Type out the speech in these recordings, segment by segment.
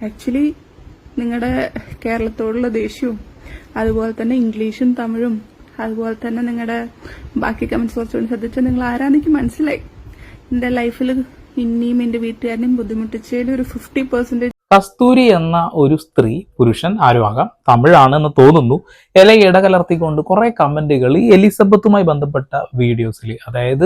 Actually നിങ്ങളുടെ കേരളത്തോടുള്ള ദേഷ്യവും അതുപോലെ തന്നെ ഇംഗ്ലീഷും തമിഴും അതുപോലെ തന്നെ നിങ്ങളുടെ ബാക്കി കമന്റ്സ് കുറച്ചുകൂടി ശ്രദ്ധിച്ചാൽ നിങ്ങൾ ആരാന്നെനിക്ക് മനസ്സിലായി. എന്റെ ലൈഫിൽ ഇനിയും എന്റെ വീട്ടുകാരനെയും ബുദ്ധിമുട്ടിച്ചതിൽ ഒരു 50% കസ്തൂരി എന്ന ഒരു സ്ത്രീ പുരുഷൻ ആരുമാകാം, തമിഴാണെന്ന് തോന്നുന്നു, ഇടകലർത്തിക്കൊണ്ട് കുറെ കമന്റുകൾ ഈ എലിസബത്തുമായി ബന്ധപ്പെട്ട വീഡിയോസിൽ, അതായത്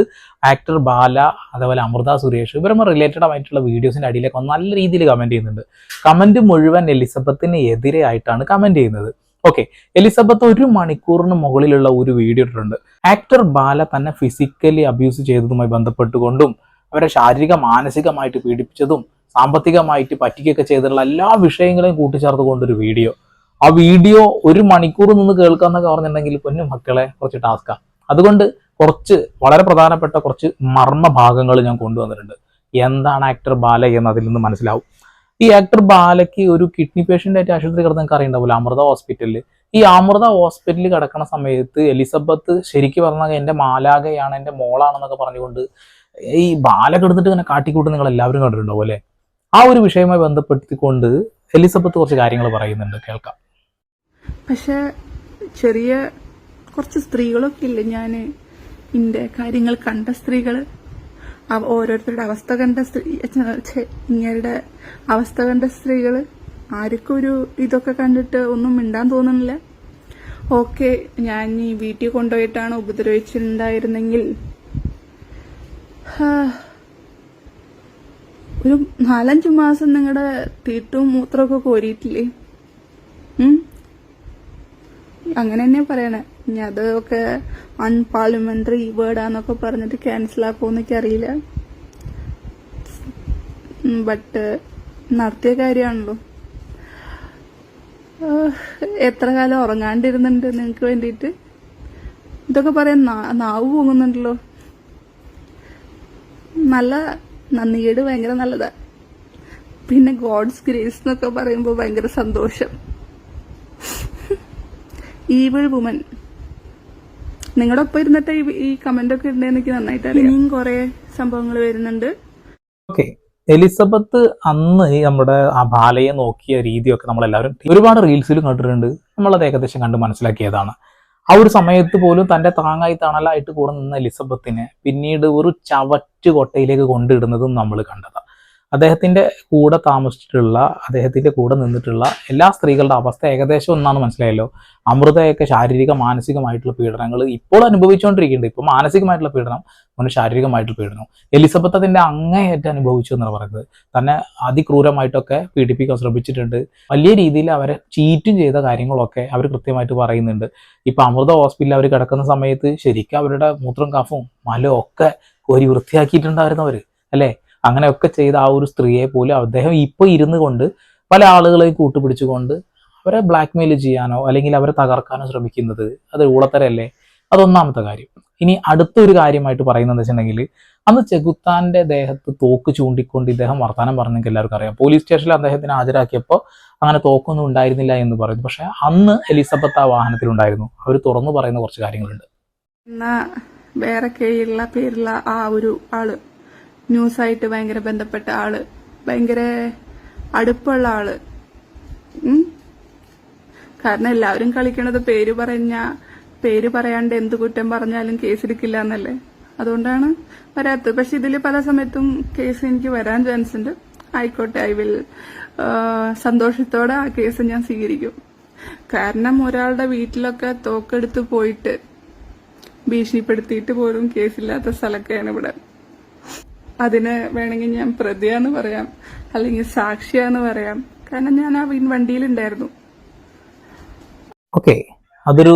ആക്ടർ ബാല അതേപോലെ അമൃത സുരേഷ് ഇവരുമായി റിലേറ്റഡ് ആയിട്ടുള്ള വീഡിയോസിന്റെ അടിയിലൊക്കെ നല്ല രീതിയിൽ കമന്റ് ചെയ്യുന്നുണ്ട്. കമന്റ് മുഴുവൻ എലിസബത്തിന് എതിരെ ആയിട്ടാണ് കമന്റ് ചെയ്യുന്നത്. ഓക്കെ, എലിസബത്ത് 1 മണിക്കൂറിന് മുകളിലുള്ള ഒരു വീഡിയോ ഇട്ടിട്ടുണ്ട്. ആക്ടർ ബാല തന്നെ ഫിസിക്കലി അബ്യൂസ് ചെയ്തതുമായി ബന്ധപ്പെട്ടുകൊണ്ടും അവരെ ശാരീരിക മാനസികമായിട്ട് പീഡിപ്പിച്ചതും സാമ്പത്തികമായിട്ട് പറ്റിക്കൊക്കെ ചെയ്തിട്ടുള്ള എല്ലാ വിഷയങ്ങളെയും കൂട്ടിച്ചേർത്ത് കൊണ്ടൊരു വീഡിയോ. ആ വീഡിയോ 1 മണിക്കൂർ നിന്ന് കേൾക്കാന്നൊക്കെ പറഞ്ഞിട്ടുണ്ടെങ്കിൽ പൊന്നു മക്കളെ കുറച്ച് ടാസ്കാണ്. അതുകൊണ്ട് കുറച്ച് വളരെ പ്രധാനപ്പെട്ട കുറച്ച് മർമ്മ ഭാഗങ്ങൾ ഞാൻ കൊണ്ടുവന്നിട്ടുണ്ട്. എന്താണ് ആക്ടർ ബാല എന്ന് അതിൽ നിന്ന് മനസ്സിലാവും. ഈ ആക്ടർ ബാലയ്ക്ക് ഒരു കിഡ്നി പേഷ്യൻ്റ് ആയിട്ട് ആശുപത്രി കിടന്ന് നിങ്ങൾക്ക് അറിയണ്ടാവില്ല, അമൃത ഹോസ്പിറ്റലിൽ. ഈ അമൃത ഹോസ്പിറ്റലിൽ കിടക്കുന്ന സമയത്ത് എലിസബത്ത് ശരിക്കും പറഞ്ഞാൽ എൻ്റെ മാലാകയാണ്, എൻ്റെ മോളാണെന്നൊക്കെ പറഞ്ഞുകൊണ്ട് ഈ ബാല കിടന്നിട്ട് ഇങ്ങനെ കാട്ടിക്കൂട്ട് നിങ്ങൾ എല്ലാവരും കണ്ടിട്ടുണ്ടാവും അല്ലേ. ആ ഒരു വിഷയവുമായി ബന്ധപ്പെടുത്തിക്കൊണ്ട് എലിസബത്ത് കുറച്ച് കാര്യങ്ങൾ പറയുന്നുണ്ട്, കേൾക്കാം. പക്ഷെ ചെറിയ കുറച്ച് സ്ത്രീകളൊക്കെ ഇല്ലേ, ഞാൻ ഇന്റെ കാര്യങ്ങൾ കണ്ട സ്ത്രീകള്, ഓരോരുത്തരുടെ അവസ്ഥ കണ്ട ഇങ്ങരുടെ അവസ്ഥ കണ്ട സ്ത്രീകള് ആർക്കും ഒരു ഇതൊക്കെ കണ്ടിട്ട് ഒന്നും മിണ്ടാൻ തോന്നുന്നില്ല. ഓക്കെ, ഞാൻ ഈ വീട്ടിൽ കൊണ്ടുപോയിട്ടാണ് ഉപദ്രവിച്ചിട്ടുണ്ടായിരുന്നെങ്കിൽ ഒരു 4-5 മാസം നിങ്ങളുടെ തീട്ടും മൂത്രമൊക്കെ കോരിയിട്ടില്ലേ? അങ്ങനെ തന്നെ പറയണേ. ഇനി അതൊക്കെ അൺപാർലമെന്ററി വേർഡാന്നൊക്കെ പറഞ്ഞിട്ട് ക്യാൻസൽ ആക്കുമെന്നൊക്കെ അറിയില്ല. ബട്ട് നടത്തിയ കാര്യമാണല്ലോ. എത്ര കാലം ഉറങ്ങാണ്ടിരുന്നുണ്ട് നിങ്ങൾക്ക് വേണ്ടിയിട്ട്. ഇതൊക്കെ പറയാൻ നാവ് പോകുന്നുണ്ടല്ലോ. നല്ല നന്ദികേട് ഭയങ്കര നല്ലതാ. പിന്നെ ഗോഡ്സ് ഗ്രേസ് എന്നൊക്കെ പറയുമ്പോൾ ഭയങ്കര സന്തോഷം. ഈവിൾ വുമൻ നിങ്ങളുടെ ഒപ്പം ഇരുന്നിട്ട് ഈ കമന്റ് ഒക്കെ ഇടേന്ന് എനിക്ക് നന്നായിട്ട് അറിയാം. ഇനിയും കുറെ സംഭവങ്ങൾ വരുന്നുണ്ട്. ഓക്കെ, എലിസബത്ത് അന്ന് ഈ നമ്മുടെ ആ ബാലയെ നോക്കിയ രീതിയൊക്കെ നമ്മളെല്ലാവരും ഒരുപാട് റീൽസിലും കണ്ടിട്ടുണ്ട്. നമ്മളത് ഏകദേശം കണ്ട് മനസ്സിലാക്കിയതാണ്. ആ ഒരു സമയത്ത് പോലും തന്റെ താങ്ങായി തണലായിട്ട് കൂടെ നിന്ന എലിസബത്തിനെ പിന്നീട് ഒരു ചവറ്റ് കൊട്ടയിലേക്ക് കൊണ്ടിടുന്നതും നമ്മൾ കണ്ടതാണ്. അദ്ദേഹത്തിന്റെ കൂടെ താമസിച്ചിട്ടുള്ള, അദ്ദേഹത്തിന്റെ കൂടെ നിന്നിട്ടുള്ള എല്ലാ സ്ത്രീകളുടെ അവസ്ഥ ഏകദേശം ഒന്നാണ്, മനസ്സിലായല്ലോ. അമൃതയൊക്കെ ശാരീരിക മാനസികമായിട്ടുള്ള പീഡനങ്ങൾ ഇപ്പോൾ അനുഭവിച്ചുകൊണ്ടിരിക്കുന്നുണ്ട്. ഇപ്പൊ മാനസികമായിട്ടുള്ള പീഡനം, മുന്നേ ശാരീരികമായിട്ടുള്ള പീഡനം. എലിസബത്ത് അതിന്റെ അങ്ങേയറ്റം അനുഭവിച്ചു എന്നാണ് പറയുന്നത്. തന്നെ അതിക്രൂരമായിട്ടൊക്കെ പീഡിപ്പിക്കാൻ ശ്രമിച്ചിട്ടുണ്ട്. വലിയ രീതിയിൽ അവരെ ചീറ്റും ചെയ്ത കാര്യങ്ങളൊക്കെ അവർ കൃത്യമായിട്ട് പറയുന്നുണ്ട്. ഇപ്പൊ അമൃത ഹോസ്പിറ്റലിൽ അവർ കിടക്കുന്ന സമയത്ത് ശരിക്കും അവരുടെ മൂത്രം കഫും മലവും ഒക്കെ കോരി വൃത്തിയാക്കിയിട്ടുണ്ടായിരുന്നവര് അല്ലേ. അങ്ങനെയൊക്കെ ചെയ്ത ആ ഒരു സ്ത്രീയെ പോലും അദ്ദേഹം ഇപ്പൊ ഇരുന്ന് കൊണ്ട് പല ആളുകളെയും കൂട്ടുപിടിച്ചുകൊണ്ട് അവരെ ബ്ലാക്ക്മെയിൽ ചെയ്യാനോ അല്ലെങ്കിൽ അവരെ തകർക്കാനോ ശ്രമിക്കുന്നത് അത് ഊളത്തരല്ലേ. അതൊന്നാമത്തെ കാര്യം. ഇനി അടുത്തൊരു കാര്യമായിട്ട് പറയുന്നത് വെച്ചിട്ടുണ്ടെങ്കിൽ, അന്ന് ചെകുത്താന്റെ ദേഹത്ത് തോക്ക് ചൂണ്ടിക്കൊണ്ട് ഇദ്ദേഹം വർത്തമാനം പറഞ്ഞെങ്കിൽ എല്ലാവർക്കും അറിയാം. പോലീസ് സ്റ്റേഷനിൽ അദ്ദേഹത്തിന് ഹാജരാക്കിയപ്പോൾ അങ്ങനെ തോക്കൊന്നും ഉണ്ടായിരുന്നില്ല എന്ന് പറയുന്നു. പക്ഷെ അന്ന് എലിസബത്ത് ആ വാഹനത്തിലുണ്ടായിരുന്നു. അവർ തുറന്നു പറയുന്ന കുറച്ച് കാര്യങ്ങളുണ്ട്. എന്നാ വേറെ പേരുള്ള ആ ഒരു ആള്, ന്യൂസായിട്ട് ഭയങ്കര ബന്ധപ്പെട്ട ആള്, ഭയങ്കര അടുപ്പുള്ള ആള്. കാരണം എല്ലാവരും കളിക്കണത് പേര് പറയാണ്ട് എന്ത് കുറ്റം പറഞ്ഞാലും കേസെടുക്കില്ല എന്നല്ലേ. അതുകൊണ്ടാണ് വരാത്തത്. പക്ഷെ ഇതില് പല സമയത്തും കേസ് എനിക്ക് വരാൻ ചാൻസ് ഉണ്ട്. ആയിക്കോട്ടെ, ഐ വിൽ സന്തോഷത്തോടെ ആ കേസ് ഞാൻ സ്വീകരിക്കും. കാരണം ഒരാളുടെ വീട്ടിലൊക്കെ തോക്കെടുത്ത് പോയിട്ട് ഭീഷണിപ്പെടുത്തിയിട്ട് പോലും കേസില്ലാത്ത സ്ഥലമൊക്കെയാണ് ഇവിടെ. അതിന് വേണമെങ്കിൽ ഞാൻ പ്രതിയാന്ന് പറയാം, അല്ലെങ്കിൽ സാക്ഷിയാന്ന് പറയാം. കാരണം ഞാൻ ആ വണ്ടിയിലുണ്ടായിരുന്നു. ഓക്കെ, അതൊരു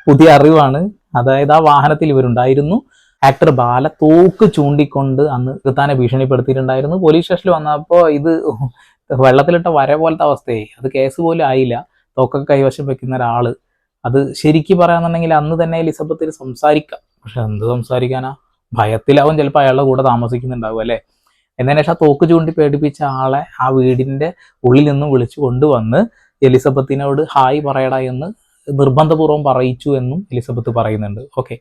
പുതിയ അറിവാണ്. അതായത് ആ വാഹനത്തിൽ ഇവരുണ്ടായിരുന്നു. ആക്ടർ ബാല തോക്ക് ചൂണ്ടിക്കൊണ്ട് അന്ന് താനെ ഭീഷണിപ്പെടുത്തിയിട്ടുണ്ടായിരുന്നു. പോലീസ് സ്റ്റേഷനിൽ വന്നപ്പോൾ ഇത് വെള്ളത്തിലിട്ട വര പോലത്തെ അവസ്ഥയായി. അത് കേസ് പോലും ആയില്ല. തോക്കൊക്കെ കൈവശം വെക്കുന്ന ഒരാള്. അത് ശരിക്കും പറയാന്നുണ്ടെങ്കിൽ അന്ന് തന്നെ എലിസബത്തിന് സംസാരിക്കാം. പക്ഷെ എന്ത് സംസാരിക്കാനാ, ഭയത്തിലാവും ചിലപ്പോൾ അയാളുടെ കൂടെ താമസിക്കുന്നുണ്ടാവും അല്ലെ. എന്നതിന് ശേഷം ആ തോക്ക് ചൂണ്ടി പേടിപ്പിച്ച ആളെ ആ വീടിന്റെ ഉള്ളിൽ നിന്നും വിളിച്ചു കൊണ്ടുവന്ന് എലിസബത്തിനോട് ഹായ് പറയടാ എന്ന് നിർബന്ധപൂർവ്വം പറയിച്ചു എന്നും എലിസബത്ത് പറയുന്നുണ്ട്. ഓക്കെ,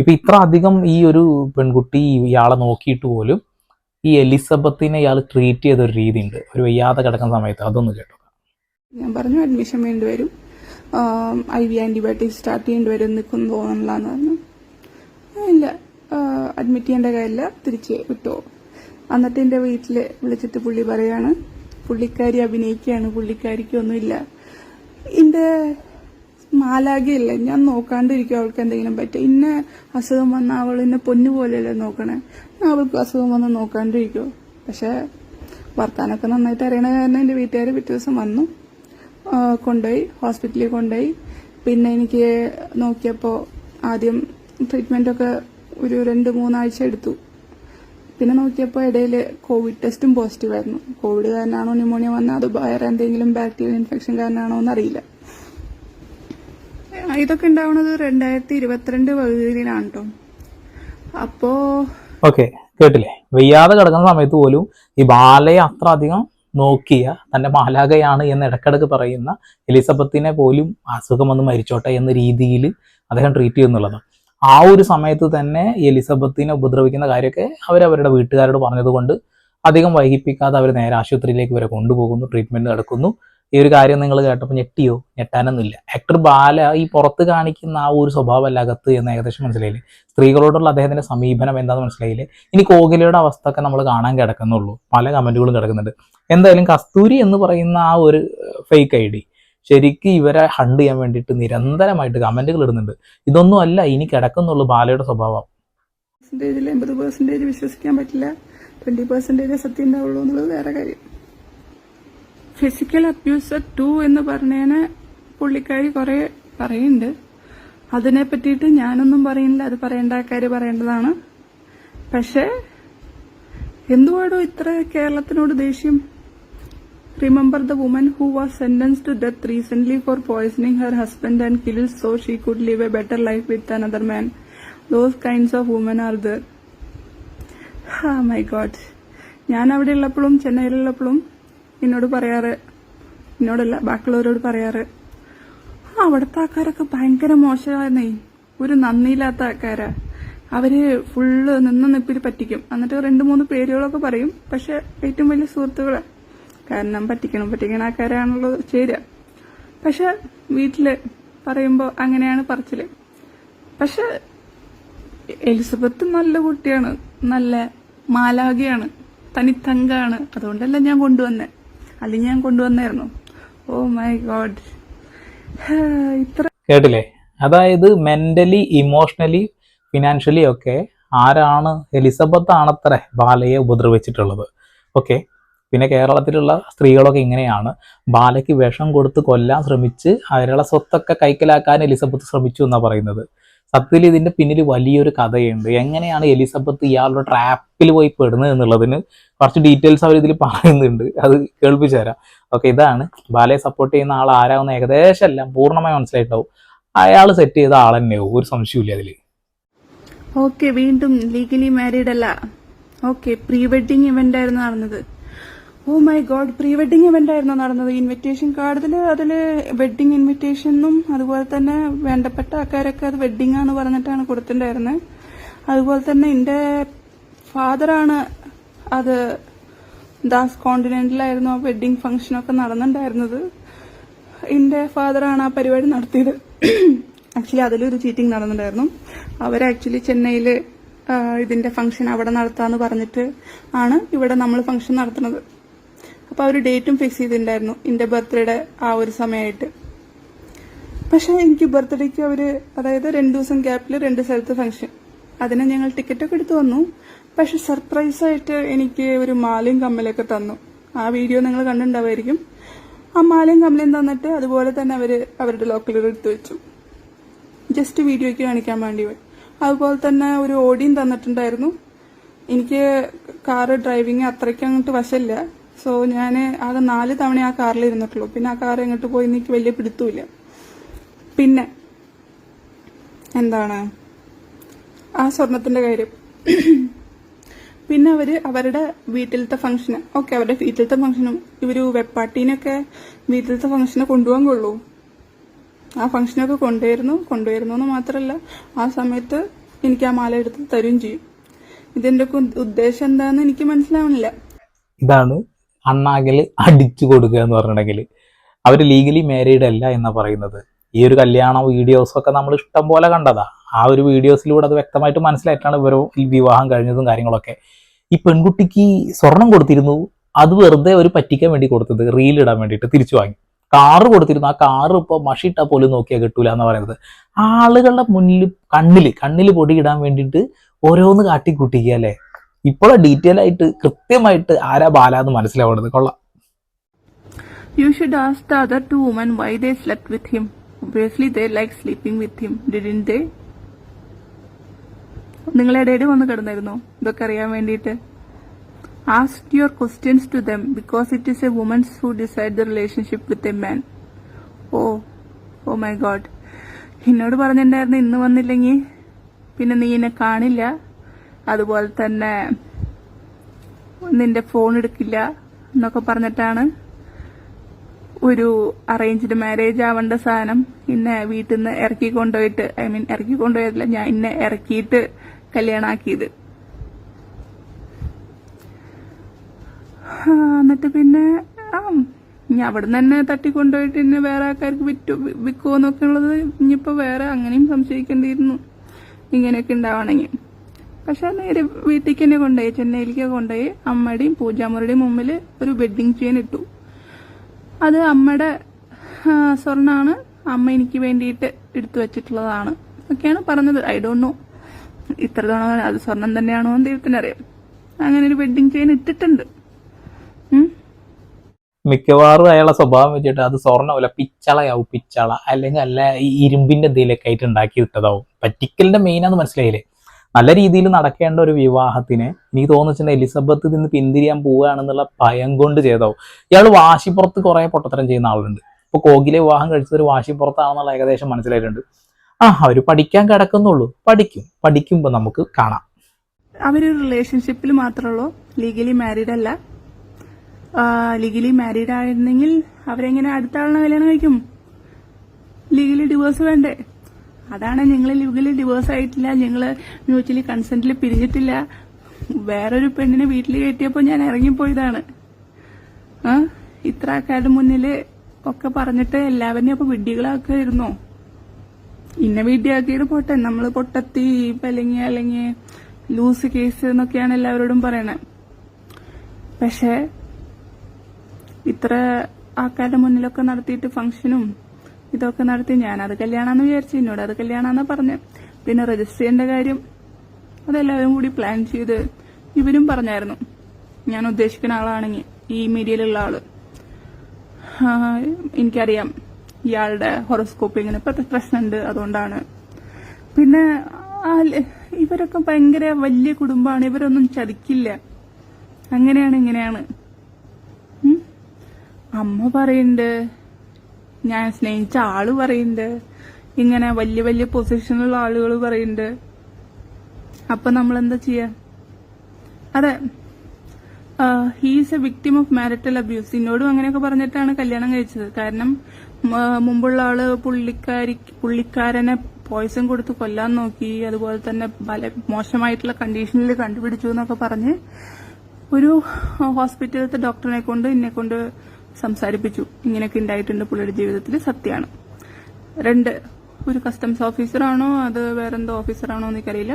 ഇപ്പൊ ഇത്ര അധികം ഈ ഒരു പെൺകുട്ടി ഇയാളെ നോക്കിയിട്ട് പോലും ഈ എലിസബത്തിനെ ഇയാൾ ട്രീറ്റ് ചെയ്ത ഒരു രീതി ഉണ്ട് ഒരു വയ്യാതെ കിടക്കുന്ന സമയത്ത്. അതൊന്ന് കേട്ടോ. ഞാൻ പറഞ്ഞു അഡ്മിഷൻ വേണ്ടി വരും, IV ആൻറ്റിബയോട്ടിക് സ്റ്റാർട്ട് ചെയ്യേണ്ടി വരും, നിൽക്കും തോന്നണില്ലാന്ന് പറഞ്ഞു. ഇല്ല, അഡ്മിറ്റ് ചെയ്യേണ്ട കാര്യമില്ല, തിരിച്ച് വിട്ടോ. എന്നിട്ട് എൻ്റെ വീട്ടിൽ വിളിച്ചിട്ട് പുള്ളി പറയാണ് പുള്ളിക്കാരി അഭിനയിക്കുകയാണ്, പുള്ളിക്കാരിക്കൊന്നുമില്ല, എൻ്റെ മാലാകയില്ലേ, ഞാൻ നോക്കാണ്ടിരിക്കും, അവൾക്ക് എന്തെങ്കിലും പറ്റും, ഇന്ന അസുഖം വന്ന അവൾ എന്നെ പൊന്നു പോലെയല്ലേ നോക്കണേ, അവൾക്ക് അസുഖം വന്ന് നോക്കാണ്ടിരിക്കുമോ. പക്ഷെ വർത്താനൊക്കെ നന്നായിട്ട് അറിയണ കാരണം എൻ്റെ വീട്ടുകാർ പിറ്റേ ദിവസം വന്നു, കൊണ്ടുപോയി ഹോസ്പിറ്റലിൽ കൊണ്ടുപോയി. പിന്നെ എനിക്ക് നോക്കിയപ്പോൾ ആദ്യം ട്രീറ്റ്മെൻറ്റൊക്കെ ഒരു 2-3 ആഴ്ച എടുത്തു. പിന്നെ നോക്കിയപ്പോൾ ഇടയിൽ കോവിഡ് ടെസ്റ്റും പോസിറ്റീവായിരുന്നു. കോവിഡ് കാരണമാണോ ന്യൂമോണിയ വന്നത്, അത് വേറെ എന്തെങ്കിലും ബാക്ടീരിയൽ ഇൻഫെക്ഷൻ കാരണമാണോ എന്നറിയില്ല. ഇതൊക്കെ ഉണ്ടാവുന്നത് 2022 പകുതിയിലാണ് കേട്ടോ. അപ്പോ ഓക്കെ, കേട്ടില്ലേ? വയ്യാതെ കിടക്കുന്ന സമയത്ത് പോലും ഈ ബാലയെ അത്ര അധികം നോക്കിയ തന്റെ മാലാകയാണ് എന്ന് ഇടക്കിടക്ക് പറയുന്ന എലിസബത്തിനെ പോലും അസുഖം വന്ന് മരിച്ചോട്ടെ എന്ന രീതിയിൽ അദ്ദേഹം ട്രീറ്റ് ചെയ്യുന്നുള്ളത്. ആ ഒരു സമയത്ത് തന്നെ എലിസബത്തിനെ ഉപദ്രവിക്കുന്ന കാര്യമൊക്കെ അവരവരുടെ വീട്ടുകാരോട് പറഞ്ഞതുകൊണ്ട് അധികം വൈകിപ്പിക്കാതെ അവർ നേരെ ആശുപത്രിയിലേക്ക് വരെ കൊണ്ടുപോകുന്നു, ട്രീറ്റ്മെന്റ് നടക്കുന്നു. ഈ ഒരു കാര്യം നിങ്ങൾ കേട്ടപ്പോൾ ഞെട്ടിയോ? ഞെട്ടാനൊന്നുമില്ല. ആക്ടർ ബാല ഈ പുറത്ത് കാണിക്കുന്ന ആ ഒരു സ്വഭാവമല്ല അകത്ത് എന്ന് ഏകദേശം മനസ്സിലായില്ലേ? സ്ത്രീകളോടുള്ള അദ്ദേഹത്തിന്റെ സമീപനം എന്താണെന്ന് മനസ്സിലായില്ലേ? ഇനി കോകിലയുടെ അവസ്ഥ ഒക്കെ നമ്മൾ കാണാൻ കിടക്കുന്നുള്ളൂ, പല കമന്റുകളും കിടക്കുന്നുണ്ട്. എന്തായാലും കസ്തൂരി എന്ന് പറയുന്ന ആ ഒരു ഫേക്ക് ID ശരിക്കും ഇവരെ ഹണ്ട് ചെയ്യാൻ വേണ്ടിയിട്ട് നിരന്തരമായിട്ട് കമന്റുകൾ ഇടുന്നുണ്ട്. ഇതൊന്നും അല്ല ഇനി കിടക്കുന്നുള്ളൂ ബാലയുടെ സ്വഭാവം. 80% വിശ്വസിക്കാൻ പറ്റില്ല, 20% സത്യം ഉണ്ടാവുള്ളൂ എന്നുള്ളത് വേറെ കാര്യം. ഫിസിക്കൽ അബ്യൂസർ 2 എന്ന് പറഞ്ഞതിന് പുള്ളിക്കാരി കുറെ പറയുന്നുണ്ട്. അതിനെ പറ്റിയിട്ട് ഞാനൊന്നും പറയുന്നില്ല, അത് പറയേണ്ട ആൾക്കാർ പറയേണ്ടതാണ്. പക്ഷെ എന്തുവാടോ ഇത്ര കേരളത്തിനോട് ദേഷ്യം? Remember the woman who was sentenced to death recently for poisoning her husband and killed so she could live a better life with another man. Those kinds of women are there. Oh my God. ഞാൻ അവിടെ ഉള്ളപ്പോഴും ചെന്നൈയിലുള്ളപ്പോഴും എന്നോട് പറയാറ്, എന്നോടല്ല ബാക്കിയുള്ളവരോട് പറയാറ്, അവിടുത്തെ ആൾക്കാരൊക്കെ ഭയങ്കര മോശമായിരുന്നേ, ഒരു നന്ദിയില്ലാത്ത ആൾക്കാരാ, അവര് ഫുള്ള് നിപ്പിൽ പറ്റിക്കും. എന്നിട്ട് 2-3 പേരുകളൊക്കെ പറയും. പക്ഷെ ഏറ്റവും വലിയ സുഹൃത്തുക്കളാ, കാരണം പറ്റിക്കണ ആൾക്കാരാണല്ലോ ചേരുക. പക്ഷെ വീട്ടില് പറയുമ്പോ അങ്ങനെയാണ് പറച്ചില്. പക്ഷെ എലിസബത്ത് നല്ല കുട്ടിയാണ്, നല്ല മാലാഖയാണ്, തനിത്തങ്കാണ്. അതുകൊണ്ടല്ല ഞാൻ കൊണ്ടുവന്നേ, അല്ലെങ്കിൽ ഞാൻ കൊണ്ടുവന്നായിരുന്നു. ഓ മൈ ഗോഡ്, ഇത്ര കേട്ടില്ലേ? അതായത് മെന്റലി, ഇമോഷണലി, ഫിനാൻഷ്യലി ഒക്കെ ആരാണ്? എലിസബത്ത് ആണത്രേ ബാലയെ ഉപദ്രവിച്ചിട്ടുള്ളത്. ഓക്കെ, പിന്നെ കേരളത്തിലുള്ള സ്ത്രീകളൊക്കെ ഇങ്ങനെയാണ്. ബാലയ്ക്ക് വിഷം കൊടുത്ത് കൊല്ലാൻ ശ്രമിച്ച് അവരുടെ സ്വത്തൊക്കെ കൈക്കലാക്കാൻ എലിസബത്ത് ശ്രമിച്ചു എന്നാണ് പറയുന്നത്. സത്യത്തിൽ ഇതിന്റെ പിന്നിൽ വലിയൊരു കഥയുണ്ട്. എങ്ങനെയാണ് എലിസബത്ത് ഇയാളുടെ ട്രാപ്പിൽ പോയി പെടുന്നത് എന്നുള്ളതിന് കുറച്ച് ഡീറ്റെയിൽസ് അവർ ഇതിൽ പറയുന്നുണ്ട്, അത് കേൾപ്പിച്ചു തരാം. ഓക്കെ, ഇതാണ് ബാലയെ സപ്പോർട്ട് ചെയ്യുന്ന ആൾ ആരാവുന്ന ഏകദേശം എല്ലാം പൂർണ്ണമായി മനസ്സിലായിട്ടുണ്ടാവും. അയാൾ സെറ്റ് ചെയ്ത ആൾ തന്നെയാവും, ഒരു സംശയമില്ല അതിൽ. ഓക്കെ, വീണ്ടും ലീഗലി മാരീഡ് അല്ല. ഓക്കെ, പ്രീ വെഡിങ് ഇവന്റ് ആയിരുന്നു നടന്നത്. Oh my god, pre wedding event ആയിരുന്നു നടന്നത്. ഇൻവിറ്റേഷൻ കാർഡില് അതില് വെഡിങ് ഇൻവിറ്റേഷനും അതുപോലെ തന്നെ വേണ്ടപ്പെട്ട ആൾക്കാരൊക്കെ അത് വെഡിങ് ആണെന്ന് പറഞ്ഞിട്ടാണ് കൊടുത്തിട്ടുണ്ടായിരുന്നത്. അതുപോലെ തന്നെ എന്റെ ഫാദറാണ് അത് ദാസ് കോണ്ടിനെന്റിലായിരുന്നു ആ വെഡിങ് ഫംഗ്ഷനൊക്കെ നടന്നിട്ടുണ്ടായിരുന്നത്. എന്റെ ഫാദറാണ് ആ പരിപാടി നടത്തിയത്. ആക്ച്വലി അതിലൊരു ചീറ്റിംഗ് നടന്നിട്ടുണ്ടായിരുന്നു. അവർ ആക്ച്വലി ചെന്നൈയിൽ ഇതിന്റെ ഫംഗ്ഷൻ അവിടെ നടത്താന്ന് പറഞ്ഞിട്ട് ആണ് ഇവിടെ നമ്മൾ ഫംഗ്ഷൻ നടത്തുന്നത്. അപ്പൊ അവർ ഡേറ്റും ഫിക്സ് ചെയ്തിട്ടുണ്ടായിരുന്നു എന്റെ ബർത്ത്ഡേയുടെ ആ ഒരു സമയമായിട്ട്. പക്ഷെ എനിക്ക് ബർത്ത്ഡേക്ക് അവര്, അതായത് 2 ദിവസം ഗ്യാപ്പിൽ 2 സ്ഥലത്ത് ഫംഗ്ഷൻ, അതിന് ഞങ്ങൾ ടിക്കറ്റൊക്കെ എടുത്തു വന്നു. പക്ഷെ സർപ്രൈസ് ആയിട്ട് എനിക്ക് ഒരു മാലയും കമ്മലൊക്കെ തന്നു. ആ വീഡിയോ നിങ്ങൾ കണ്ടിട്ടുണ്ടാവുമായിരിക്കും. ആ മാലയും കമ്മലയും തന്നിട്ട് അതുപോലെ തന്നെ അവര് അവരുടെ ലോക്കലിൽ എടുത്തു വെച്ചു, ജസ്റ്റ് വീഡിയോയ്ക്ക് കാണിക്കാൻ വേണ്ടി. അതുപോലെ തന്നെ ഒരു ഓടിയും തന്നിട്ടുണ്ടായിരുന്നു. എനിക്ക് കാറ് ഡ്രൈവിങ് അത്രയ്ക്ക് അങ്ങോട്ട് വശമില്ല. സോ ഞാൻ ആകെ 4 തവണ ആ കാറിൽ ഇരുന്നിട്ടുള്ളൂ. പിന്നെ ആ കാർ എങ്ങോട്ട് പോയി എനിക്ക് വലിയ പിടുത്തമില്ല. പിന്നെ എന്താണ് ആ സ്വർണത്തിന്റെ കാര്യം. പിന്നെ അവരുടെ വീട്ടിലത്തെ ഫംഗ്ഷന്, ഓക്കെ, അവരുടെ വീട്ടിലത്തെ ഫംഗ്ഷനും ഇവര് വെപ്പാട്ടീനൊക്കെ വീട്ടിലത്തെ ഫംഗ്ഷന് കൊണ്ടുപോകാൻ കൊള്ളൂ. ആ ഫംഗ്ഷനൊക്കെ കൊണ്ടുവരുന്നു എന്ന് മാത്രമല്ല ആ സമയത്ത് എനിക്ക് ആ മാല എടുത്ത് തരുകയും ചെയ്യും. ഇതിന്റെ ഉദ്ദേശം എന്താന്ന് എനിക്ക് മനസ്സിലാവണില്ല. ഇതാണ് അണ്ണാകല് അടിച്ചു കൊടുക്കുക എന്ന് പറഞ്ഞിട്ടുണ്ടെങ്കിൽ. അവർ ലീഗലി മാരീഡ് അല്ല എന്നാ പറയുന്നത്. ഈ ഒരു കല്യാണ വീഡിയോസൊക്കെ നമ്മൾ ഇഷ്ടം പോലെ കണ്ടതാ. ആ ഒരു വീഡിയോസിലൂടെ അത് വ്യക്തമായിട്ട് മനസ്സിലായിട്ടാണ് ഇവരോ ഈ വിവാഹം കഴിഞ്ഞതും കാര്യങ്ങളൊക്കെ. ഈ പെൺകുട്ടിക്ക് സ്വർണം കൊടുത്തിരുന്നു, അത് വെറുതെ ഒരു പറ്റിക്കാൻ വേണ്ടി കൊടുത്തത്, റീൽ ഇടാൻ വേണ്ടിയിട്ട് തിരിച്ചു വാങ്ങി. കാറ് കൊടുത്തിരുന്നു, ആ കാറ് ഇപ്പോൾ മഷിയിട്ടാ പോലും നോക്കിയാൽ കിട്ടൂല എന്ന് പറയുന്നത്. ആളുകളുടെ മുന്നിൽ കണ്ണിൽ പൊടി ഇടാൻ വേണ്ടിയിട്ട് ഓരോന്ന് കാട്ടിക്കൂട്ടിക്കുക അല്ലേ. ഇപ്പോഴും ഡീറ്റെയിൽ ആയിട്ട് കൃത്യമായിട്ട് ആരാ ബാല എന്ന് മനസ്സിലാവുന്നത്. കൊള്ളാം. You should ask the other two women why they slept with him. Obviously they like sleeping with him, didn't they? നിങ്ങൾ ഇടയിൽ വന്ന് കിടന്നിരുന്നോ ഇതൊക്കെ അറിയാൻ വേണ്ടിയിട്ട്? Ask your questions to them because it is a woman who decide the relationship with a man. Oh my god. എന്നോട് പറഞ്ഞിട്ടുണ്ടായിരുന്നു ഇന്ന് വന്നില്ലെങ്കിൽ പിന്നെ നീ എന്നെ കാണില്ല, അതുപോലെ തന്നെ നിന്റെ ഫോൺ എടുക്കില്ല എന്നൊക്കെ പറഞ്ഞിട്ടാണ് ഒരു അറേഞ്ച്ഡ് മാരേജ് ആവേണ്ട സാധനം ഇന്നെ വീട്ടിൽ നിന്ന് ഇറക്കി കൊണ്ടുപോയതില്ല, ഞാൻ ഇന്നെ ഇറക്കിയിട്ട് കല്യാണാക്കിയത്. എന്നിട്ട് പിന്നെ ഞാൻ അവിടെ നിന്ന് തന്നെ തട്ടിക്കൊണ്ടുപോയിട്ട് ഇന്നെ വേറെ ആൾക്കാർക്ക് വിൽക്കുമോന്നൊക്കെ ഉള്ളത് ഇനിയിപ്പോ വേറെ അങ്ങനെയും സംശയിക്കേണ്ടിയിരുന്നു ഇങ്ങനെയൊക്കെ ഉണ്ടാവണമെങ്കിൽ. പക്ഷെ നേരെ വീട്ടിലേക്ക് തന്നെ കൊണ്ടുപോയി, ചെന്നൈയിലേക്ക് കൊണ്ടുപോയി അമ്മയുടെയും പൂജാമുറിയുടെയും മുമ്പിൽ ഒരു വെഡ്ഡിങ് ചെയിൻ ഇട്ടു. അത് അമ്മയുടെ സ്വർണ്ണമാണ്, അമ്മ എനിക്ക് വേണ്ടിയിട്ട് എടുത്തു വെച്ചിട്ടുള്ളതാണ് ഒക്കെയാണ് പറഞ്ഞത്. ഐ ഡോണ്ട് നോ ഇത്ര തവണ അത് സ്വർണം തന്നെയാണോ എന്ന് ദൈവത്തിനറിയാം. അങ്ങനെ ഒരു വെഡ്ഡിങ് ചെയിൻ ഇട്ടിട്ടുണ്ട്. മിക്കവാറും അയാളെ സ്വഭാവം വെച്ചിട്ട് അത് സ്വർണ്ണമല്ല പിച്ചളയാവും, പിച്ചള അല്ലെങ്കിൽ അല്ല ഈ ഇരുമ്പിന്റെ എന്തെങ്കിലുമൊക്കെ ആയിട്ട് ഉണ്ടാക്കി ഇട്ടതാവും. പറ്റിക്കലിന്റെ മെയിനാന്ന് മനസ്സിലായില്ലേ. നല്ല രീതിയിൽ നടക്കേണ്ട ഒരു വിവാഹത്തിന് എനിക്ക് തോന്നിച്ചിട്ടുണ്ടെങ്കിൽ എലിസബത്ത് നിന്ന് പിന്തിരിയാൻ പോവുകയാണെന്നുള്ള ഭയം കൊണ്ട് ചെയ്താവും. ഇയാൾ വാശിപ്പുറത്ത് കുറെ പൊട്ടത്തരം ചെയ്യുന്ന ആളുണ്ട്. ഇപ്പൊ കോകിലെ വിവാഹം കഴിച്ചത് ഒരു വാശിപ്പുറത്താണെന്നുള്ള ഏകദേശം മനസ്സിലായിട്ടുണ്ട്. അവര് പഠിക്കാൻ കിടക്കുന്നുള്ളൂ, പഠിക്കുമ്പോ നമുക്ക് കാണാം. അവര് റിലേഷൻഷിപ്പിൽ മാത്രമുള്ളൂ, ലീഗലി മാരീഡ് അല്ല. ലീഗലി മാരീഡ് ആയിരുന്നെങ്കിൽ അവരെങ്ങനെ അടുത്ത ആളിനെ കല്യാണം കഴിക്കും? ലീഗലി ഡിവോഴ്സ് വേണ്ടേ? അതാണ് ഞങ്ങൾ ലീഗലി ഡിവോഴ്സ് ആയിട്ടില്ല, ഞങ്ങള് മ്യൂച്വലി കൺസെന്റിൽ പിരിഞ്ഞിട്ടില്ല, വേറൊരു പെണ്ണിനെ വീട്ടിൽ കയറ്റിയപ്പോ ഞാൻ ഇറങ്ങിപ്പോയതാണ്. ഇത്ര ആൾക്കാരുടെ മുന്നില് ഒക്കെ പറഞ്ഞിട്ട് എല്ലാവരെയും അപ്പൊ വിഡ്ഢികളാക്കായിരുന്നോ? ഇന്ന വിഡ്ഢിയാക്കിയിട്ട് പോട്ടെ, നമ്മള് പൊട്ടത്തി അല്ലെങ്കിൽ ലൂസ് കേസ് എന്നൊക്കെയാണ് എല്ലാവരോടും പറയണേ. പക്ഷെ ഇത്ര ആൾക്കാരുടെ മുന്നിലൊക്കെ നടത്തിയിട്ട് ഫംഗ്ഷനും ഇതൊക്കെ നടത്തി ഞാനത് കല്യാണമെന്ന് വിചാരിച്ചു. എന്നോട് അത് കല്യാണമെന്നാ പറഞ്ഞ്. പിന്നെ രജിസ്റ്റർ ചെയ്യേണ്ട കാര്യം അതെല്ലാവരും കൂടി പ്ലാൻ ചെയ്ത് ഇവരും പറഞ്ഞായിരുന്നു ഞാൻ ഉദ്ദേശിക്കുന്ന ആളാണെങ്കിൽ ഈ മീഡിയയിലുള്ള ആള്. എനിക്കറിയാം ഇയാളുടെ ഹൊറോസ്കോപ്പ് ഇങ്ങനെ പ്രശ്നമുണ്ട്, അതുകൊണ്ടാണ്. പിന്നെ ഇവരൊക്കെ ഭയങ്കര വലിയ കുടുംബമാണ്, ഇവരൊന്നും ചതിക്കില്ല, അങ്ങനെയാണ് ഇങ്ങനെയാണ്. അമ്മ പറയുന്നുണ്ട്, ഞാൻ സ്നേഹിച്ച ആള് പറയുന്നുണ്ട്, ഇങ്ങനെ വലിയ വലിയ പൊസിഷനുള്ള ആളുകൾ പറയുന്നുണ്ട്. അപ്പൊ നമ്മൾ എന്താ ചെയ്യാ? അതെ, he's A victim of marital abuse. എന്നോടും അങ്ങനെയൊക്കെ പറഞ്ഞിട്ടാണ് കല്യാണം കഴിച്ചത്. കാരണം മുമ്പുള്ള ആള് പുള്ളിക്കാരനെ പോയിസൺ കൊടുത്ത് കൊല്ലാൻ നോക്കി, അതുപോലെ തന്നെ പല മോശമായിട്ടുള്ള കണ്ടീഷനിൽ കണ്ടുപിടിച്ചു എന്നൊക്കെ പറഞ്ഞ് ഒരു ഹോസ്പിറ്റലിലത്തെ ഡോക്ടറിനെ കൊണ്ട് എന്നെ കൊണ്ട് സംസാരിപ്പിച്ചു. ഇങ്ങനെയൊക്കെ ഉണ്ടായിട്ടുണ്ട് പുള്ളിയുടെ ജീവിതത്തിൽ, സത്യമാണ്. 2 ഒരു കസ്റ്റംസ് ഓഫീസറാണോ അത് വേറെന്തോ ഓഫീസറാണോ എന്ന് എനിക്കറിയില്ല.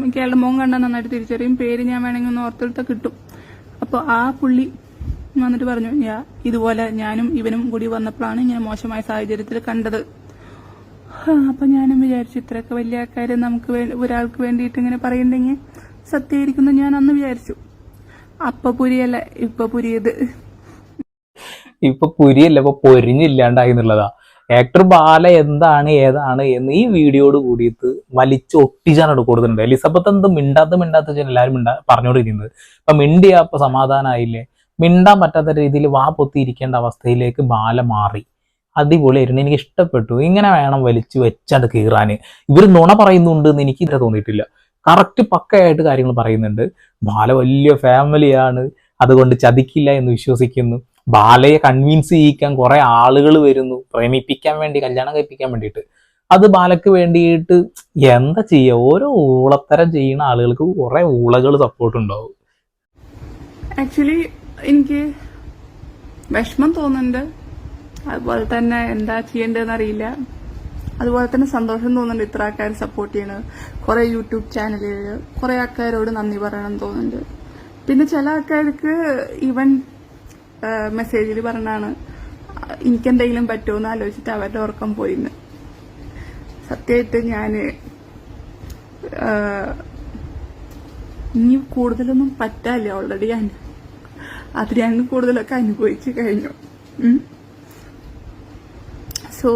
എനിക്ക് അയാളുടെ മോൻ കണ്ടാൽ നന്നായിട്ട് തിരിച്ചറിയും, പേര് ഞാൻ വേണമെങ്കിൽ ഒന്ന് ഓർത്തെടുത്താൽ കിട്ടും. അപ്പോൾ ആ പുള്ളി വന്നിട്ട് പറഞ്ഞു, ഇതുപോലെ ഞാനും ഇവനും കൂടി വന്നപ്പോഴാണ് ഞാൻ മോശമായ സാഹചര്യത്തിൽ കണ്ടത്. അപ്പൊ ഞാനും വിചാരിച്ചു ഇത്രയൊക്കെ വലിയ ആൾക്കാര് നമുക്ക് ഒരാൾക്ക് വേണ്ടിയിട്ട് ഇങ്ങനെ പറയണ്ടെങ്കിൽ സത്യമായിരിക്കുന്നു ഞാൻ അന്ന് വിചാരിച്ചു. അപ്പൊ പുരിയല്ല ഇപ്പൊ പുരിയത്. ഇപ്പൊ പുരിയല്ല, ഇപ്പൊ പൊരിഞ്ഞില്ലാണ്ടായി എന്നുള്ളതാ. ആക്ടർ ബാല എന്താണ് ഏതാണ് എന്ന് ഈ വീഡിയോയോട് കൂടിയിട്ട് വലിച്ച് ഒട്ടിച്ചാണ് കൊടുത്തിട്ടുണ്ട്. എലിസബത്ത് എന്ത് മിണ്ടാത്ത എല്ലാവരും പറഞ്ഞുകൊണ്ടിരിക്കുന്നത്. ഇപ്പൊ മിണ്ടിയാ ഇപ്പൊ സമാധാനമായില്ലേ? മിണ്ടാൻ പറ്റാത്ത രീതിയിൽ വാ പൊത്തിയിരിക്കേണ്ട അവസ്ഥയിലേക്ക് ബാല മാറി. അടിപൊളിയായിരുന്നു, എനിക്ക് ഇഷ്ടപ്പെട്ടു. ഇങ്ങനെ വേണം വലിച്ചു വെച്ചാണ്ട് കീറാന്. ഇവർ നുണ പറയുന്നുണ്ട് എന്ന് എനിക്ക് ഇതുവരെ തോന്നിയിട്ടില്ല. കറക്റ്റ് പക്കയായിട്ട് കാര്യങ്ങൾ പറയുന്നുണ്ട്. ബാല വലിയ ഫാമിലിയാണ്, അതുകൊണ്ട് ചതിക്കില്ല എന്ന് വിശ്വസിക്കുന്നു. ബാലയെ കൺവിൻസ് ചെയ്യിക്കാൻ കുറെ ആളുകൾ വരുന്നു, പ്രേമിപ്പിക്കാൻ വേണ്ടി, കല്യാണം കഴിപ്പിക്കാൻ വേണ്ടിയിട്ട്. അത് ബാലയ്ക്ക് വേണ്ടിയിട്ട് എന്താ ചെയ്യുക, ഓരോ ഊളത്തരം ചെയ്യുന്ന ആളുകൾക്ക് കുറെ ഊളകൾ സപ്പോർട്ട് ഉണ്ടാവും. ആക്ച്വലി എനിക്ക് വിഷമം തോന്നുന്നുണ്ട്, അതുപോലെ തന്നെ എന്താ ചെയ്യേണ്ടതെന്ന് അറിയില്ല, അതുപോലെ തന്നെ സന്തോഷം തോന്നുന്നുണ്ട്. ഇത്ര ആൾക്കാർ സപ്പോർട്ട് ചെയ്യണത്, കുറെ യൂട്യൂബ് ചാനലുകൾ, കുറെ ആൾക്കാരോട് നന്ദി പറയണം തോന്നുന്നുണ്ട്. പിന്നെ ചില ആൾക്കാർക്ക് ഈവൻ മെസ്സേജിൽ പറഞ്ഞാണ് എനിക്കെന്തെങ്കിലും പറ്റുമെന്ന് ആലോചിച്ചിട്ട് അവരുടെ ഉറക്കം പോയിന്ന്. സത്യമായിട്ട് ഞാന് ഇനി കൂടുതലൊന്നും പറ്റാല്ല, ഓൾറെഡി അതിന് കൂടുതലൊക്കെ അനുഭവിച്ചു കഴിഞ്ഞു. സോ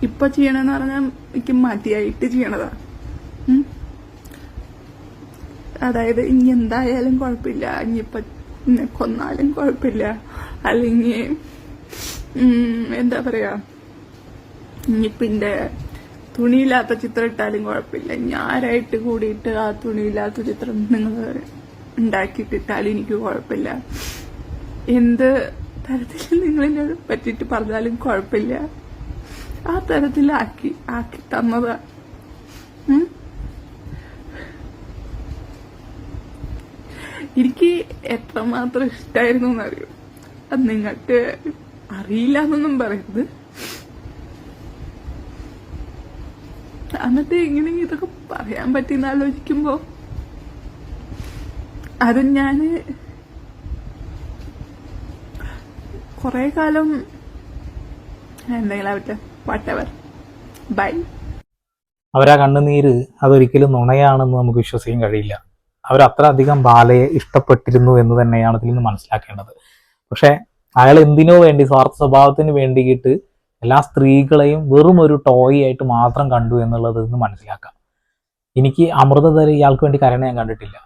ഇപ്പൊ ചെയ്യണമെന്ന് പറഞ്ഞാൽ എനിക്ക് മതിയായിട്ട് ചെയ്യണതാ. അതായത് ഇനി എന്തായാലും കുഴപ്പമില്ല, ഇനിയിപ്പൊ കൊന്നാലും കുഴപ്പമില്ല, അല്ലെങ്കിൽ എന്താ പറയാ, ഇനിയിപ്പിന്റെ തുണിയില്ലാത്ത ചിത്രം ഇട്ടാലും കുഴപ്പമില്ല, ഞാനായിട്ട് കൂടിയിട്ട് ആ തുണിയില്ലാത്ത ചിത്രം നിങ്ങൾ ഉണ്ടാക്കിയിട്ടിട്ടാലും എനിക്ക് കുഴപ്പമില്ല, എന്ത് തരത്തിൽ നിങ്ങളെന്നോട് പറ്റിയിട്ട് പറഞ്ഞാലും കുഴപ്പമില്ല, ആ തരത്തിലാക്കി തന്നതാ. എനിക്ക് എത്രമാത്രം ഇഷ്ടമായിരുന്നു എന്നറിയോ, അത് നിങ്ങൾക്ക് അറിയില്ല എന്നൊന്നും പറയരുത്. എന്നിട്ട് ഇങ്ങനെ ഇതൊക്കെ പറയാൻ പറ്റിയെന്ന് ആലോചിക്കുമ്പോ അത് ഞാന് കുറെ കാലം എന്തെങ്കിലും ആവട്ടെ, വാട്ടെവർ, ബൈ. അവരാ കണ്ണുനീര് അതൊരിക്കലും നുണയാണെന്ന് നമുക്ക് വിശ്വസിക്കാൻ കഴിയില്ല. അവരത്ര അധികം ബാലയെ ഇഷ്ടപ്പെട്ടിരുന്നു എന്ന് തന്നെയാണ് ഇതിൽ നിന്ന് മനസ്സിലാക്കേണ്ടത്. പക്ഷെ അയാൾ എന്തിനോ വേണ്ടി, സ്വാർത്ഥ സ്വഭാവത്തിന് വേണ്ടിയിട്ട് എല്ലാ സ്ത്രീകളെയും വെറും ഒരു ടോയ് ആയിട്ട് മാത്രം കണ്ടു എന്നുള്ളത് ഇന്ന് മനസ്സിലാക്കാം. എനിക്ക് അമൃതധര ഇയാൾക്ക് വേണ്ടി കരയണ ഞാൻ കണ്ടിട്ടില്ല.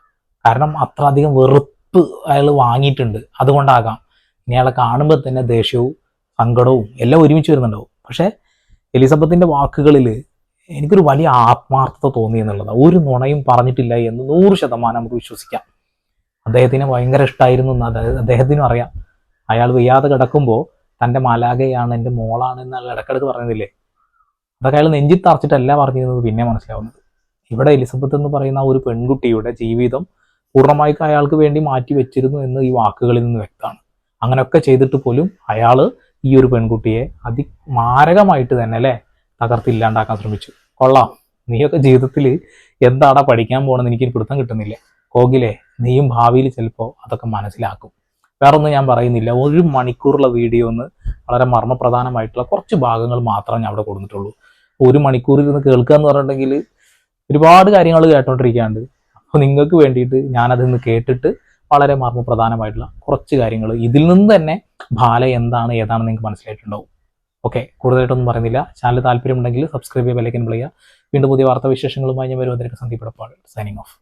കാരണം അത്ര അധികം വെറുപ്പ് അയാൾ വാങ്ങിയിട്ടുണ്ട്. അതുകൊണ്ടാകാം ഇനി അയാളെ കാണുമ്പോൾ തന്നെ ദേഷ്യവും സങ്കടവും എല്ലാം ഒരുമിച്ച് വരുന്നുണ്ടാവും. പക്ഷെ എലിസബത്തിന്റെ വാക്കുകളിൽ എനിക്കൊരു വലിയ ആത്മാർത്ഥത തോന്നി എന്നുള്ളതാണ്. ഒരു നുണയും പറഞ്ഞിട്ടില്ല എന്ന് 100% നമുക്ക് വിശ്വസിക്കാം. അദ്ദേഹത്തിന് ഭയങ്കര ഇഷ്ടമായിരുന്നു എന്ന് അദ്ദേഹത്തിനും അറിയാം. അയാൾ വയ്യാതെ കിടക്കുമ്പോൾ തൻ്റെ മാലാഖയാണ്, എൻ്റെ മോളാണ് എന്നുള്ള ഇടക്കിടക്ക് പറഞ്ഞതില്ലേ, അതൊക്കെ അയാൾ നെഞ്ചിൽ തറച്ചിട്ടല്ല പറഞ്ഞിരുന്നത് പിന്നെ മനസ്സിലാവുന്നത്. ഇവിടെ എലിസബത്ത് എന്ന് പറയുന്ന ഒരു പെൺകുട്ടിയുടെ ജീവിതം പൂർണ്ണമായും അയാൾക്ക് വേണ്ടി മാറ്റി വെച്ചിരുന്നു എന്ന് ഈ വാക്കുകളിൽ നിന്ന് വ്യക്തമാണ്. അങ്ങനെയൊക്കെ ചെയ്തിട്ട് പോലും അയാൾ ഈ ഒരു പെൺകുട്ടിയെ അതിമാരകമായിട്ട് തന്നെ അല്ലേ തകർത്തില്ലാണ്ടാക്കാൻ ശ്രമിച്ചു. കൊള്ളാം, നീയൊക്കെ ജീവിതത്തിൽ എന്താടാ പഠിക്കാൻ പോകണമെന്ന് എനിക്ക് പിടുത്തം കിട്ടുന്നില്ല. കോകിലെ, നീയും ഭാവിയിൽ ചിലപ്പോൾ അതൊക്കെ മനസ്സിലാക്കും. വേറൊന്നും ഞാൻ പറയുന്നില്ല. 1 മണിക്കൂറുള്ള വീഡിയോ ഒന്ന് വളരെ മർമ്മപ്രധാനമായിട്ടുള്ള കുറച്ച് ഭാഗങ്ങൾ മാത്രമേ ഞാൻ അവിടെ കൊടുത്തിട്ടുള്ളൂ. 1 മണിക്കൂറിൽ നിന്ന് കേൾക്കുക എന്ന് പറഞ്ഞിട്ടുണ്ടെങ്കിൽ ഒരുപാട് കാര്യങ്ങൾ കേട്ടോണ്ടിരിക്കാണ്ട്. അപ്പോൾ നിങ്ങൾക്ക് വേണ്ടിയിട്ട് ഞാനതിന്ന് കേട്ടിട്ട് വളരെ മർമ്മപ്രധാനമായിട്ടുള്ള കുറച്ച് കാര്യങ്ങൾ ഇതിൽ നിന്ന് തന്നെ ബാല എന്താണ് ഏതാണെന്ന് നിങ്ങൾക്ക് മനസ്സിലായിട്ടുണ്ടാവും. ഓക്കെ, കൂടുതലായിട്ടൊന്നും പറയുന്നില്ല. ചാനൽ താല്പര്യമുണ്ടെങ്കിൽ സബ്സ്ക്രൈബ് ചെയ്യുക, ബെൽ ഐക്കൺ ക്ലിക്ക് ചെയ്യുക. വീണ്ടും പുതിയ വാർത്താവിശേഷങ്ങളുമായി ഞാൻ വരുവതിലേക്ക് സന്ദീപ് എടപ്പാൾ, സൈനിങ് ഓഫ്.